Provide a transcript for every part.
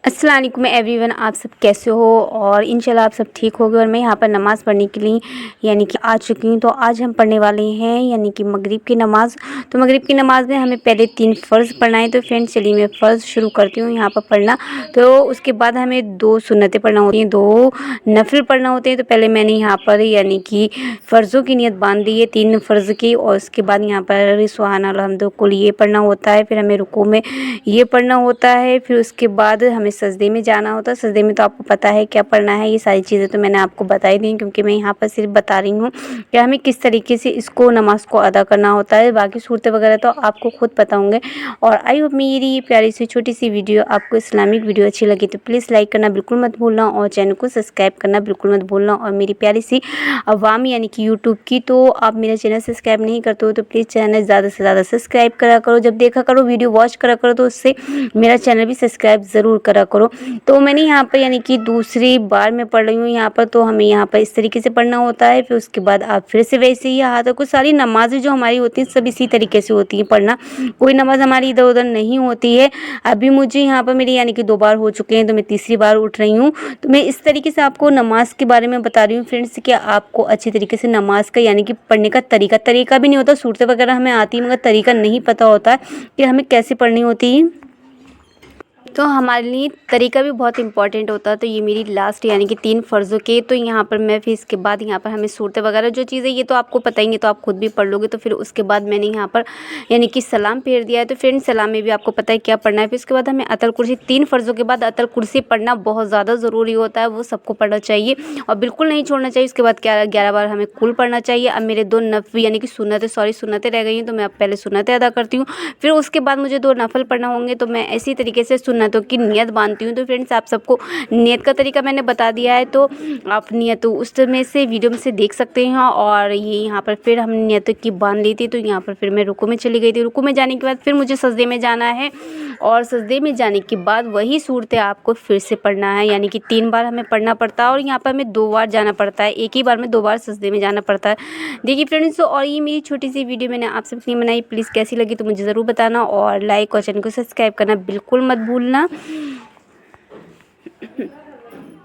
अस्सलाम वालेकुम एवरीवन, आप सब कैसे हो। और इंशाल्लाह आप सब ठीक होगे। और मैं यहाँ पर नमाज़ पढ़ने के लिए यानी कि आ चुकी हूँ। तो आज हम पढ़ने वाले हैं यानी कि मगरिब की नमाज़। तो मगरिब की नमाज़ में हमें पहले 3 फ़र्ज़ पढ़ना है। तो फ्रेंड्स चलिए मैं फ़र्ज़ शुरू करती हूँ यहाँ पर पढ़ना। तो उसके बाद हमें 2 सुन्नतें पढ़ना होती हैं, 2 नफ़िल पढ़ना होते हैं। तो पहले मैंने यहाँ पर यानी कि फ़र्ज़ों की नियत बांध ली है 3 फ़र्ज़ की। और उसके बाद यहाँ पर सुभान अल्लाह अल्हम्दुलिल्लाह कुल ये पढ़ना होता है। फिर हमें रुकू में ये पढ़ना होता है। फिर उसके बाद हमें सजदे में जाना होता है। सजदे में तो आपको पता है क्या पढ़ना है। ये सारी चीज़ें तो मैंने आपको बताई दी, क्योंकि मैं यहाँ पर सिर्फ बता रही हूँ कि हमें किस तरीके से इसको नमाज़ को अदा करना होता है। बाकी सूरतें वगैरह तो आपको खुद पता होंगे। और आई होप मेरी ये प्यारी सी छोटी सी वीडियो आपको इस्लामिक वीडियो अच्छी लगी तो प्लीज़ लाइक करना बिल्कुल मत भूलना, और चैनल को सब्सक्राइब करना बिल्कुल मत भूलना। और मेरी प्यारी सी अवाम यानी कि यूट्यूब की, तो आप मेरा चैनल सब्सक्राइब नहीं करते हो तो प्लीज़ चैनल ज़्यादा से ज़्यादा सब्सक्राइब करा करो। जब देखा करो वीडियो वॉच करा करो तो उससे मेरा चैनल भी सब्सक्राइब ज़रूर करा करो। तो मैंने यहाँ पर यानी कि दूसरी बार मैं पढ़ रही हूँ यहाँ पर। तो हमें यहाँ पर इस तरीके से पढ़ना होता है। फिर उसके बाद आप फिर से वैसे ही यहाँ तक सारी नमाज़ें जो हमारी होती हैं सब इसी तरीके से होती हैं पढ़ना। कोई नमाज़ हमारी इधर उधर नहीं होती है। अभी मुझे यहाँ पर मेरी यानी कि 2 बार हो चुके हैं, तो मैं तीसरी बार उठ रही हूँ। तो मैं इस तरीके से आपको नमाज़ के बारे में बता रही हूँ फ्रेंड्स कि आपको अच्छी तरीके से नमाज़ का यानी कि पढ़ने का तरीका भी नहीं होता। सूरतें वगैरह हमें आती है मगर तरीका नहीं पता होता है कि हमें कैसे पढ़नी होती है। तो हमारे लिए तरीका भी बहुत इंपॉर्टेंट होता है। तो ये मेरी लास्ट यानी कि 3 फ़र्ज़ों के। तो यहाँ पर मैं फिर इसके बाद यहाँ पर हमें सूरतें वगैरह जो चीज़ें ये तो आपको पता ही नहीं, तो आप खुद भी पढ़ लोगे। तो फिर उसके बाद मैंने यहाँ पर यानी कि सलाम फेर दिया है। तो फ्रेंड्स सलाम में भी आपको पता है क्या पढ़ना है। फिर उसके बाद हमें अतल कुर्सी, 3 फ़र्ज़ों के बाद अतल कुर्सी पढ़ना बहुत ज़्यादा ज़रूरी होता है, वो सबको पढ़ना चाहिए और बिल्कुल नहीं छोड़ना चाहिए। उसके बाद 11 बार हमें कुल पढ़ना चाहिए। अब मेरे 2 नफ़ी यानी कि सुन्नतें रह गई हैं, तो मैं अब पहले सुन्नतें अदा करती हूँ। फिर उसके बाद मुझे 2 नफ़ल पढ़ना होंगे, तो मैं इसी तरीके से सुन्नतों की नियत बांधती हूँ। तो फ्रेंड्स आप सबको नियत का तरीका मैंने बता दिया है, तो आप नियत उसमें से वीडियो में से देख सकते हैं। और ये यहाँ पर फिर हमने नियत की बांध ली थी। तो यहाँ पर फिर मैं रुकू में चली गई थी। रुकू में जाने के बाद फिर मुझे सजदे में जाना है, और सजदे में जाने के बाद वही सूरतें आपको फिर से पढ़ना है, यानी कि 3 बार हमें पढ़ना पड़ता है। और यहाँ पर हमें 2 बार जाना पड़ता है, एक ही बार में 2 बार सजदे में जाना पड़ता है। देखिए फ्रेंड्स, और ये मेरी छोटी सी वीडियो मैंने आप सबके लिए बनाई। प्लीज़ कैसी लगी तो मुझे ज़रूर बताना, और लाइक और चैनल को सब्सक्राइब करना बिल्कुल मत भूलना।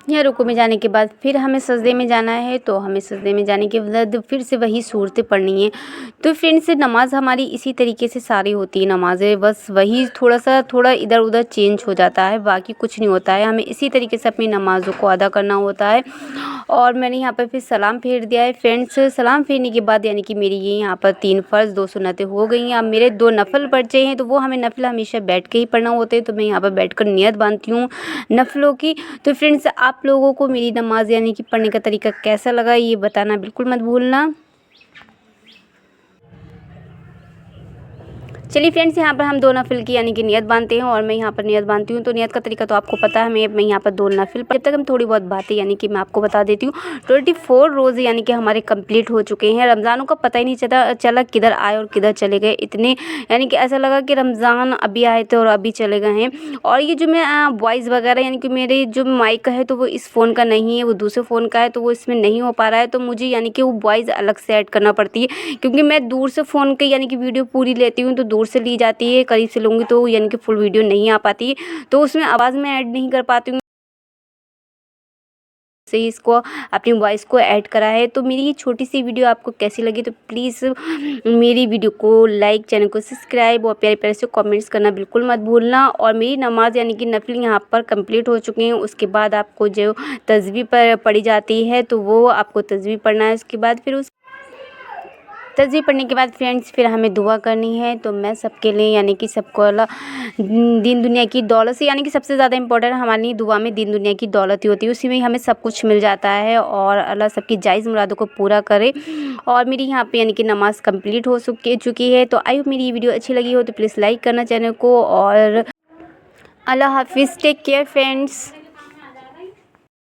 यहाँ रुकू में जाने के बाद फिर हमें सजदे में जाना है। तो हमें सजदे में जाने के बाद फिर से वही सूरतें पढ़नी है। तो फ्रेंड्स नमाज़ हमारी इसी तरीके से सारी होती है नमाज़ें, बस वही थोड़ा इधर उधर चेंज हो जाता है, बाकी कुछ नहीं होता है। हमें इसी तरीके से अपनी नमाज़ों को अदा करना होता है। और मैंने यहाँ पर फिर सलाम फेर दिया है फ्रेंड्स। सलाम फेरने के बाद यानी कि मेरी ये यहाँ पर 3 फ़र्ज़ 2 सुन्नतें हो गई हैं। अब मेरे 2 नफ़ल बचे हैं, तो वो हमें नफ़िल हमेशा बैठ के ही पढ़ना होते हैं। तो मैं यहाँ पर बैठ कर नियत बांधती हूँ नफ़लों की। तो फ्रेंड्स आप लोगों को मेरी नमाज़ यानी कि पढ़ने का तरीका कैसा लगा ये बताना बिल्कुल मत भूलना। चलिए फ्रेंड्स, यहाँ पर हम 2 नफ़िल की यानी कि नियत बांधते हैं, और मैं यहाँ पर नियत बांधती हूँ। तो नियत का तरीका तो आपको पता है। मैं यहाँ पर 2 नफ़िल, जब तक हम थोड़ी बहुत बातें यानी कि मैं आपको बता देती हूँ। 24 रोज़े यानी कि हमारे कंप्लीट हो चुके हैं। रमज़ानों का पता ही नहीं चला किधर आए और किधर चले गए। इतने यानी कि ऐसा लगा कि रमज़ान अभी आए थे और अभी चले गए हैं। और ये जो मैं वॉइस वगैरह यानी कि मेरे जो माइक है तो वो इस फ़ोन का नहीं है, वो दूसरे फ़ोन का है, तो वो इसमें नहीं हो पा रहा है। तो मुझे यानी कि वो वॉइस अलग से ऐड करना पड़ती है, क्योंकि मैं दूर से फ़ोन के यानी कि वीडियो पूरी लेती हूँ, तो दूर से ली जाती है, करीब से लूँगी तो यानी कि फुल वीडियो नहीं आ पाती है, तो उसमें आवाज़ में ऐड नहीं कर पाती हूँ। से ही इसको अपनी वॉइस को ऐड करा है। तो मेरी ये छोटी सी वीडियो आपको कैसी लगी तो प्लीज़ मेरी वीडियो को लाइक, चैनल को सब्सक्राइब और प्यारे प्यारे से कमेंट्स करना बिल्कुल मत भूलना। और मेरी नमाज़ यानी कि नफिल यहाँ पर कंप्लीट हो चुके हैं। उसके बाद आपको जो तस्बीह पर पढ़ी जाती है तो वो आपको तस्बीह पढ़ना है। उसके बाद फिर उस तस्बीह पढ़ने के बाद फ्रेंड्स फिर हमें दुआ करनी है। तो मैं सबके लिए यानी कि सबको अल्लाह दीन दुनिया की दौलत से, यानी कि सबसे ज़्यादा इंपॉर्टेंट हमारे लिए दुआ में दीन दुनिया की दौलत ही होती है, उसी में हमें सब कुछ मिल जाता है। और अल्लाह सबकी जायज़ मुरादों को पूरा करे। और मेरी यहाँ पे यानी कि नमाज़ कंप्लीट हो चुकी है। तो आई होप मेरी ये वीडियो अच्छी लगी हो तो प्लीज़ लाइक करना चैनल को। और अल्लाह हाफिज़, टेक केयर फ्रेंड्स।